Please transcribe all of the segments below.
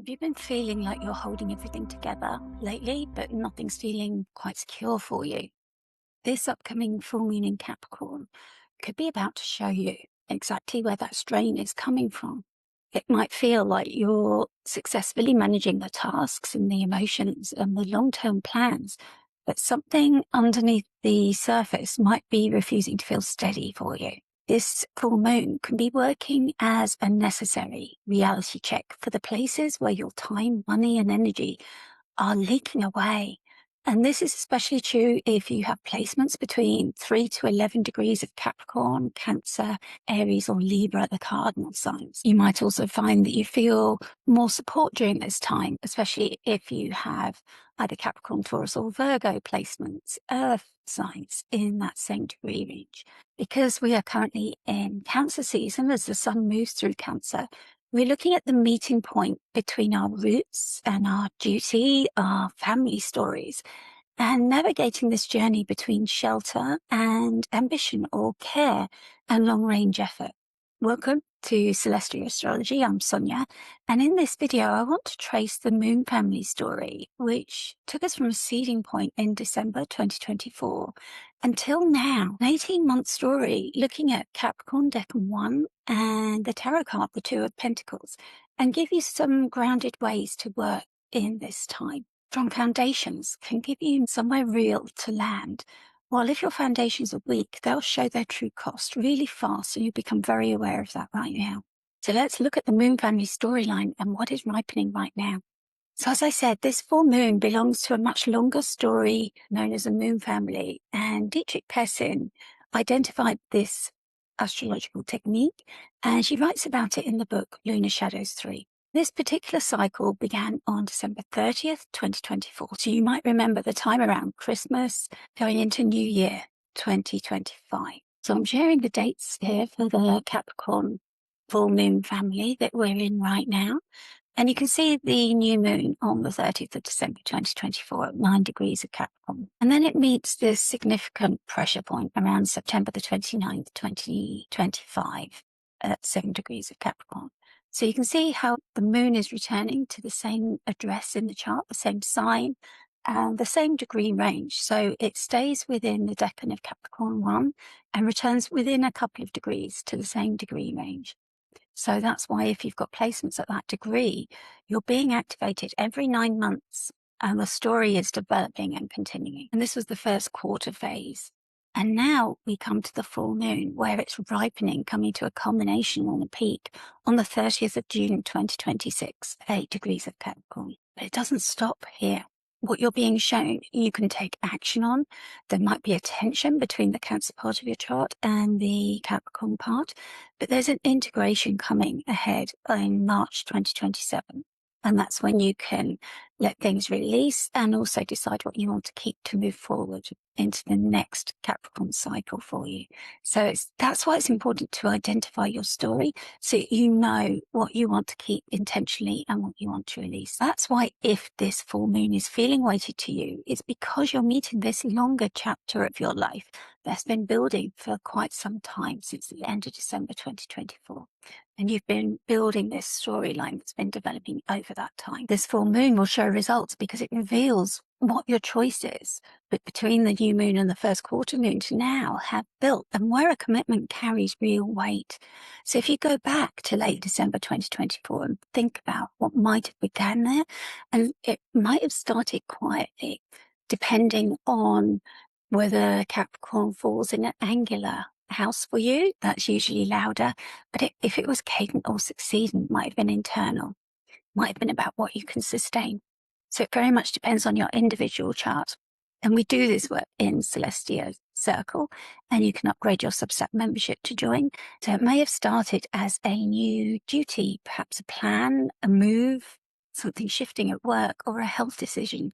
Have you been feeling like you're holding everything together lately, but nothing's feeling quite secure for you? This upcoming full moon in Capricorn could be about to show you exactly where that strain is coming from. It might feel like you're successfully managing the tasks and the emotions and the long-term plans, but something underneath the surface might be refusing to feel steady for you. This full moon can be working as a necessary reality check for the places where your time, money, and energy are leaking away. And this is especially true if you have placements between 3 to 11 degrees of Capricorn, Cancer, Aries, or Libra, the cardinal signs. You might also find that you feel more support during this time, especially if you have either Capricorn, Taurus, or Virgo placements, earth signs in that same degree range. Because we are currently in Cancer season as the sun moves through Cancer, we're looking at the meeting point between our roots and our duty, our family stories, and navigating this journey between shelter and ambition, or care and long-range effort. Welcome to Celestia Astrology. I'm Sonia, and in this video I want to trace the moon family story, which took us from a seeding point in December 2024 until now. An 18-month story looking at Capricorn Decan 1 and the tarot card, the Two of Pentacles, and give you some grounded ways to work in this time. Strong foundations can give you somewhere real to land, while if your foundations are weak, they'll show their true cost really fast, and you'll become very aware of that right now. So let's look at the moon family storyline and what is ripening right now. So as I said, this full moon belongs to a much longer story known as the moon family, and Dietrich Pessin identified this astrological technique, and she writes about it in the book Lunar Shadows 3. This particular cycle began on December 30th, 2024. So you might remember the time around Christmas going into New Year 2025. So I'm sharing the dates here for the Capricorn full moon family that we're in right now. And you can see the new moon on the 30th of December 2024 at 9 degrees of Capricorn. And then it meets this significant pressure point around September the 29th, 2025 at 7 degrees of Capricorn. So you can see how the moon is returning to the same address in the chart, the same sign, and the same degree range. So it stays within the decan of Capricorn 1 and returns within a couple of degrees to the same degree range. So that's why if you've got placements at that degree, you're being activated every 9 months, and the story is developing and continuing. And this was the first quarter phase. And now we come to the full moon, where it's ripening, coming to a culmination on the peak on the 30th of June 2026, 8 degrees of Capricorn. But it doesn't stop here. What you're being shown, you can take action on. There might be a tension between the Cancer part of your chart and the Capricorn part, but there's an integration coming ahead in March 2027. And that's when you can let things release and also decide what you want to keep to move forward into the next Capricorn cycle for you. So that's why it's important to identify your story so you know what you want to keep intentionally and what you want to release. That's why if this full moon is feeling weighted to you, it's because you're meeting this longer chapter of your life that's been building for quite some time since the end of December 2024. And you've been building this storyline that's been developing over that time. This full moon will show results because it reveals what your choice is, but between the new moon and the first quarter moon to now have built, and where a commitment carries real weight. So if you go back to late December 2024 and think about what might have began there, and it might have started quietly, depending on whether Capricorn falls in an angular house for you, that's usually louder. But if it was cadent or succeedent, might have been internal, might have been about what you can sustain. So it very much depends on your individual chart. And we do this work in Celestia Circle, and you can upgrade your Substack membership to join. So it may have started as a new duty, perhaps a plan, a move, something shifting at work, or a health decision.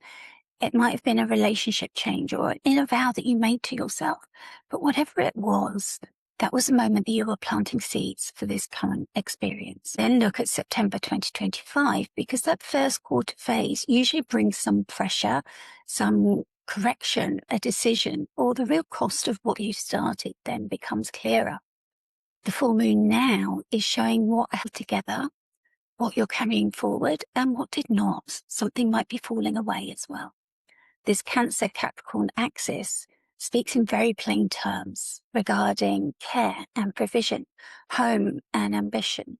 It might have been a relationship change or an inner vow that you made to yourself. But whatever it was, that was the moment that you were planting seeds for this current experience. Then look at September 2025, because that first quarter phase usually brings some pressure, some correction, a decision, or the real cost of what you started then becomes clearer. The full moon now is showing what held together, what you're carrying forward and what did not. Something might be falling away as well. This Cancer Capricorn axis speaks in very plain terms regarding care and provision, home and ambition,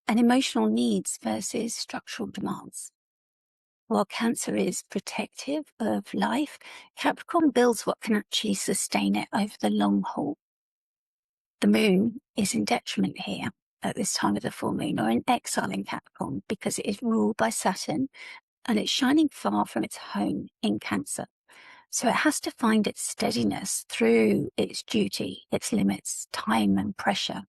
and emotional needs versus structural demands. While Cancer is protective of life, Capricorn builds what can actually sustain it over the long haul. The moon is in detriment here at this time of the full moon, or in exile in Capricorn, because it is ruled by Saturn and it's shining far from its home in Cancer. So it has to find its steadiness through its duty, its limits, time and pressure,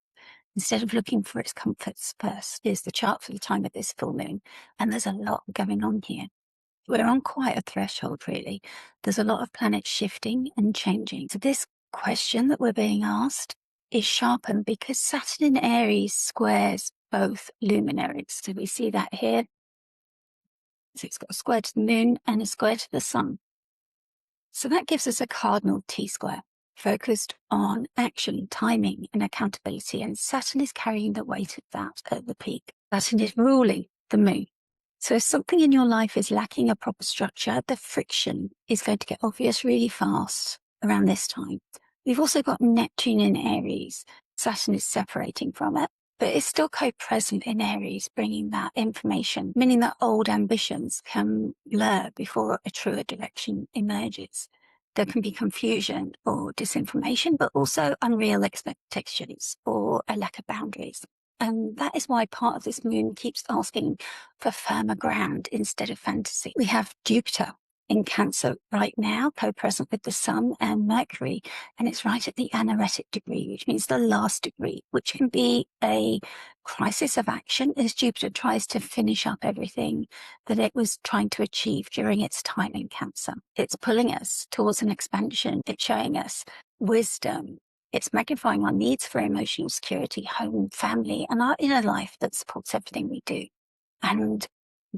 instead of looking for its comforts first. Here's the chart for the time of this full moon, and there's a lot going on here. We're on quite a threshold, really. There's a lot of planets shifting and changing. So this question that we're being asked is sharpened because Saturn in Aries squares both luminaries. So we see that here. So it's got a square to the moon and a square to the sun. So that gives us a cardinal T-square, focused on action, timing, and accountability. And Saturn is carrying the weight of that at the peak. Saturn is ruling the moon. So if something in your life is lacking a proper structure, the friction is going to get obvious really fast around this time. We've also got Neptune in Aries. Saturn is separating from it, but it's still co-present in Aries, bringing that information, meaning that old ambitions can blur before a truer direction emerges. There can be confusion or disinformation, but also unreal expectations or a lack of boundaries. And that is why part of this moon keeps asking for firmer ground instead of fantasy. We have Jupiter in Cancer right now, co-present with the Sun and Mercury, and it's right at the anaretic degree, which means the last degree, which can be a crisis of action as Jupiter tries to finish up everything that it was trying to achieve during its time in Cancer. It's pulling us towards an expansion. It's showing us wisdom. It's magnifying our needs for emotional security, home, family, and our inner life that supports everything we do. And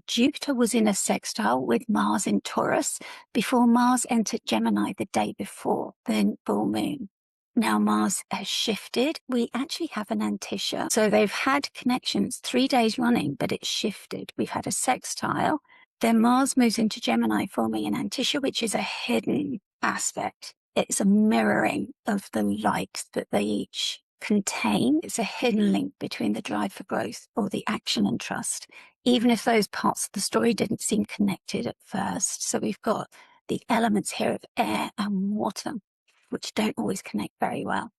Jupiter was in a sextile with Mars in Taurus before Mars entered Gemini the day before the full moon. Now Mars has shifted. We actually have an antitia. So they've had connections 3 days running, but it's shifted. We've had a sextile. Then Mars moves into Gemini, forming an antitia, which is a hidden aspect. It's a mirroring of the light that they each contain. It's a hidden link between the drive for growth or the action and trust, even if those parts of the story didn't seem connected at first. So we've got the elements here of air and water, which don't always connect very well.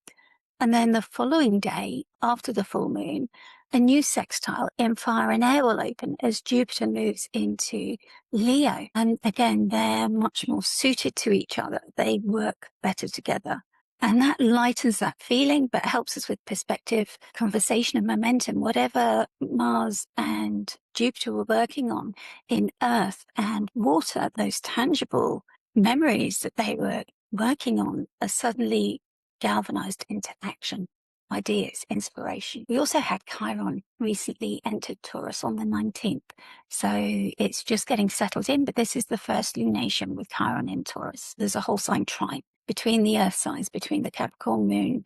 And then the following day, after the full moon, a new sextile in fire and air will open as Jupiter moves into Leo. And again, they're much more suited to each other. They work better together. And that lightens that feeling, but helps us with perspective, conversation, and momentum. Whatever Mars and Jupiter were working on in earth and water, those tangible memories that they were working on are suddenly galvanized into action, ideas, inspiration. We also had Chiron recently entered Taurus on the 19th. So it's just getting settled in, but this is the first lunation with Chiron in Taurus. There's a whole sign trine between the earth signs, between the Capricorn moon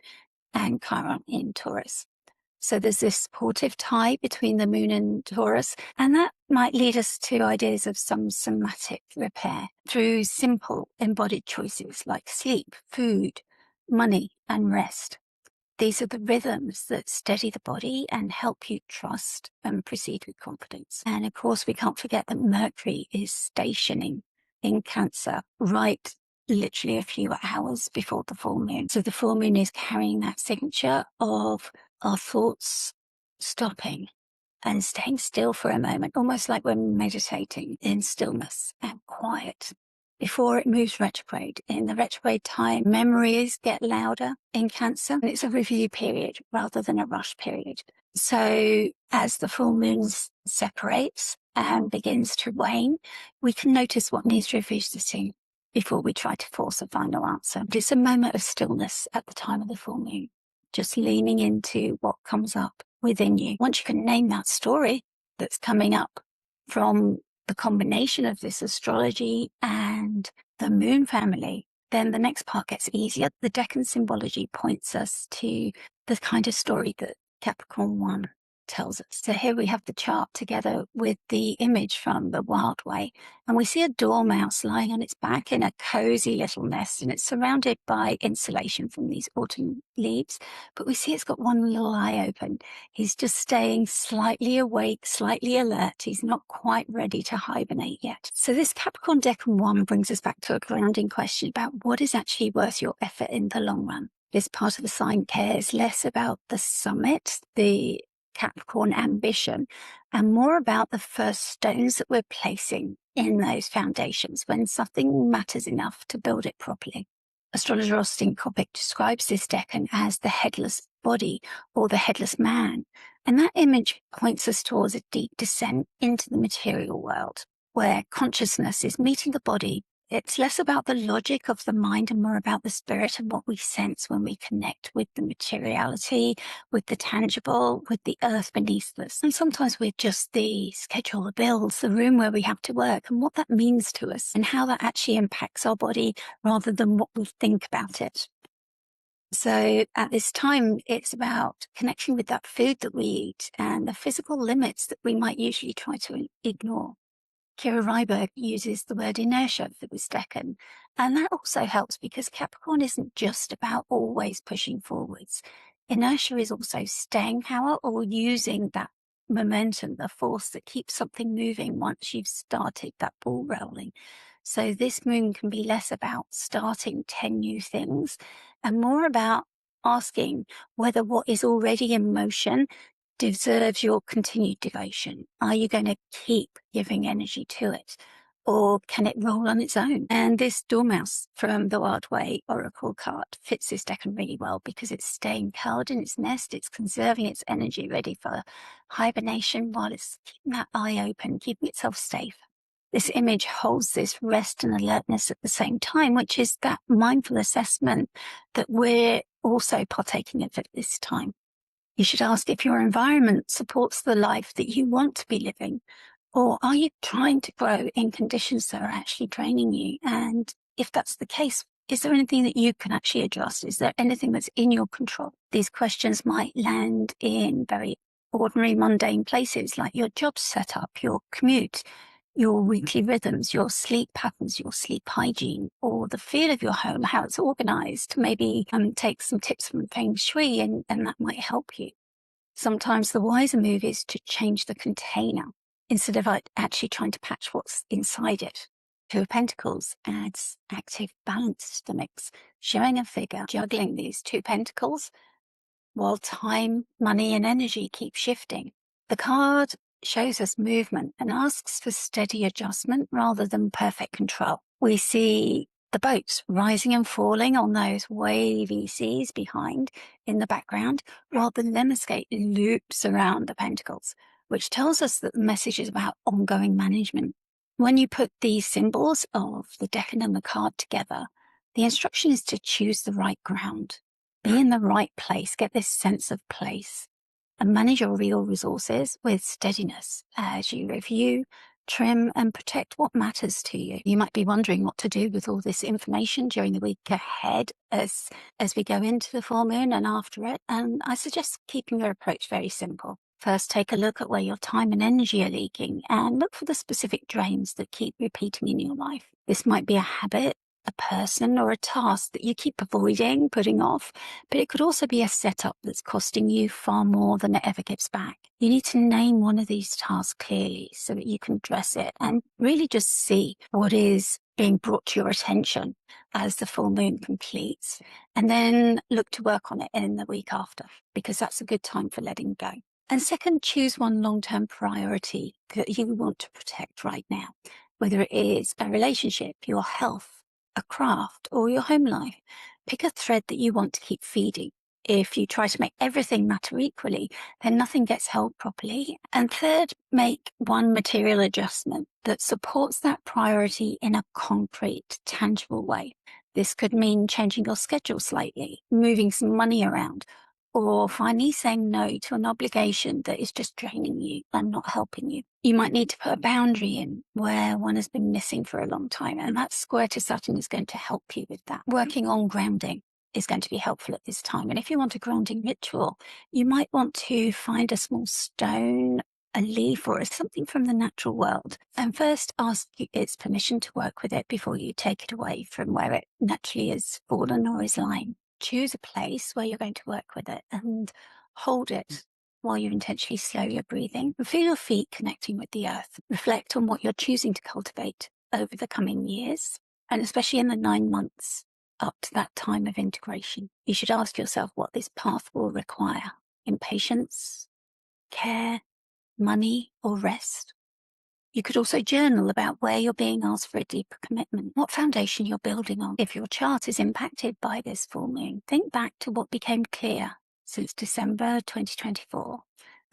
and Chiron in Taurus. So there's this supportive tie between the moon and Taurus, and that might lead us to ideas of some somatic repair through simple embodied choices like sleep, food, money, and rest. These are the rhythms that steady the body and help you trust and proceed with confidence. And of course, we can't forget that Mercury is stationing in Cancer right literally a few hours before the full moon. So the full moon is carrying that signature of our thoughts stopping and staying still for a moment, almost like we're meditating in stillness and quiet before it moves retrograde. In the retrograde time, memories get louder in Cancer, and it's a review period rather than a rush period. So as the full moon separates and begins to wane, we can notice what needs revisiting before we try to force a final answer. It's a moment of stillness at the time of the full moon, just leaning into what comes up within you. Once you can name that story that's coming up from the combination of this astrology and the moon family, then the next part gets easier. The decan symbology points us to the kind of story that Capricorn 1 tells us. So here we have the chart together with the image from the Wild Way, and we see a dormouse lying on its back in a cozy little nest, and it's surrounded by insulation from these autumn leaves, but we see it's got one little eye open. He's just staying slightly awake, slightly alert. He's not quite ready to hibernate yet. So this Capricorn Decan 1 brings us back to a grounding question about what is actually worth your effort in the long run. This part of the sign cares less about the summit, the Capricorn ambition, and more about the first stones that we're placing in those foundations when something matters enough to build it properly. Astrologer Austin Coppock describes this decan as the headless body or the headless man, and that image points us towards a deep descent into the material world, where consciousness is meeting the body. It's less about the logic of the mind and more about the spirit and what we sense when we connect with the materiality, with the tangible, with the earth beneath us. And sometimes we're just the schedule, the bills, the room where we have to work, and what that means to us and how that actually impacts our body rather than what we think about it. So at this time, it's about connection with that food that we eat and the physical limits that we might usually try to ignore. Kira Ryberg uses the word inertia for this decan, and that also helps because Capricorn isn't just about always pushing forwards. Inertia is also staying power or using that momentum, the force that keeps something moving once you've started that ball rolling. So this moon can be less about starting 10 new things and more about asking whether what is already in motion deserves your continued devotion. Are you going to keep giving energy to it? Or can it roll on its own? And this dormouse from the Wild Way Oracle card fits this decan really well because it's staying curled in its nest. It's conserving its energy ready for hibernation while it's keeping that eye open, keeping itself safe. This image holds this rest and alertness at the same time, which is that mindful assessment that we're also partaking of at this time. You should ask if your environment supports the life that you want to be living, or are you trying to grow in conditions that are actually draining you? And if that's the case, is there anything that you can actually adjust? Is there anything that's in your control? These questions might land in very ordinary, mundane places like your job setup, your commute, your weekly rhythms, your sleep patterns, your sleep hygiene, or the feel of your home, how it's organized. Maybe take some tips from Feng Shui and that might help you. Sometimes the wiser move is to change the container instead of actually trying to patch what's inside it. Two of Pentacles adds active balance to the mix, showing a figure juggling these two pentacles while time, money, and energy keep shifting. The card shows us movement and asks for steady adjustment rather than perfect control. We see the boats rising and falling on those wavy seas behind in the background, while the lemniscate loops around the pentacles, which tells us that the message is about ongoing management. When you put these symbols of the decan and the card together, the instruction is to choose the right ground, be in the right place, get this sense of place, and manage your real resources with steadiness as you review, trim, and protect what matters to you. You might be wondering what to do with all this information during the week ahead as we go into the full moon and after it. And I suggest keeping your approach very simple. First, take a look at where your time and energy are leaking and look for the specific drains that keep repeating in your life. This might be a habit, a person, or a task that you keep avoiding, putting off, but it could also be a setup that's costing you far more than it ever gives back. You need to name one of these tasks clearly so that you can address it and really just see what is being brought to your attention as the full moon completes, and then look to work on it in the week after, because that's a good time for letting go. And second, choose one long-term priority that you want to protect right now, whether it is a relationship, your health, a craft, or your home life. Pick a thread that you want to keep feeding. If you try to make everything matter equally, then nothing gets held properly. And third, make one material adjustment that supports that priority in a concrete, tangible way. This could mean changing your schedule slightly, moving some money around, or finally saying no to an obligation that is just draining you and not helping you. You might need to put a boundary in where one has been missing for a long time, and that square to Saturn is going to help you with that. Working on grounding. is going to be helpful at this time. And if you want a grounding ritual, you might want to find a small stone, a leaf, or something from the natural world, and first ask its permission to work with it before you take it away from where it naturally is fallen or is lying. Choose a place where you're going to work with it and hold it while you intentionally slow your breathing. Feel your feet connecting with the earth. Reflect on what you're choosing to cultivate over the coming years, and especially in the 9 months up to that time of integration. You should ask yourself what this path will require in patience, care, money, or rest. You could also journal about where you're being asked for a deeper commitment, what foundation you're building on. If your chart is impacted by this full moon, think back to what became clear since December 2024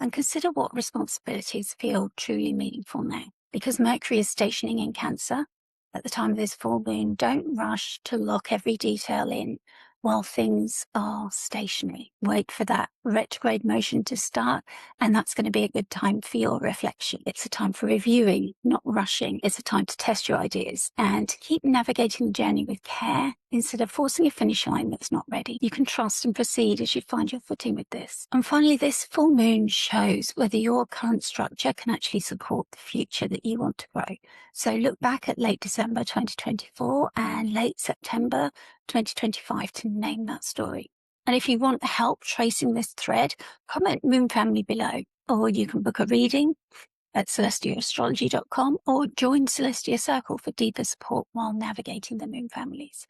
and consider what responsibilities feel truly meaningful now. Because Mercury is stationing in Cancer at the time of this full moon, don't rush to lock every detail in while things are stationary. Wait for that retrograde motion to start, and that's going to be a good time for your reflection. It's a time for reviewing, not rushing. It's a time to test your ideas and keep navigating the journey with care instead of forcing a finish line that's not ready. You can trust and proceed as you find your footing with this. And finally, this full moon shows whether your current structure can actually support the future that you want to grow. So look back at late December 2024 and late September 2025 to name that story. And if you want help tracing this thread, comment Moon Family below, or you can book a reading at celestiaastrology.com or join Celestia Circle for deeper support while navigating the Moon Families.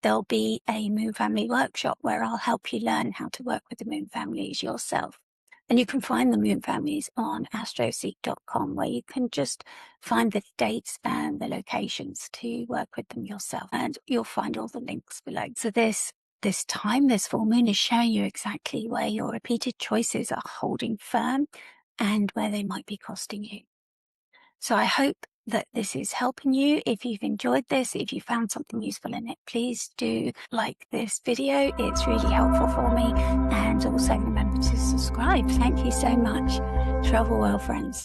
There'll be a Moon Family workshop where I'll help you learn how to work with the Moon Families yourself. And you can find the Moon Families on astroseek.com, where you can just find the dates and the locations to work with them yourself. And you'll find all the links below. So this time, this full moon is showing you exactly where your repeated choices are holding firm and where they might be costing you. So I hope that this is helping you. If you've enjoyed this, if you found something useful in it, please do like this video. It's really helpful for me. And also remember to subscribe. Thank you so much. Travel well, friends.